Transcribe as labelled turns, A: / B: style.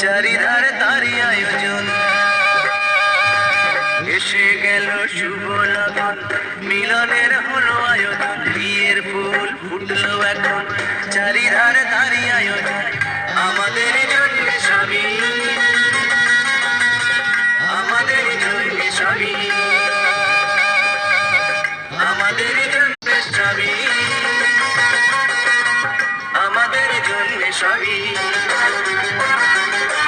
A: চারিধারে তারই আয়োজন। এসে গেল শুভ লগন, মিলনের হলো আয়োজন, বিয়ের ফুল ফুটলো এখন, চারিধারে তারই আয়োজন। আমাদের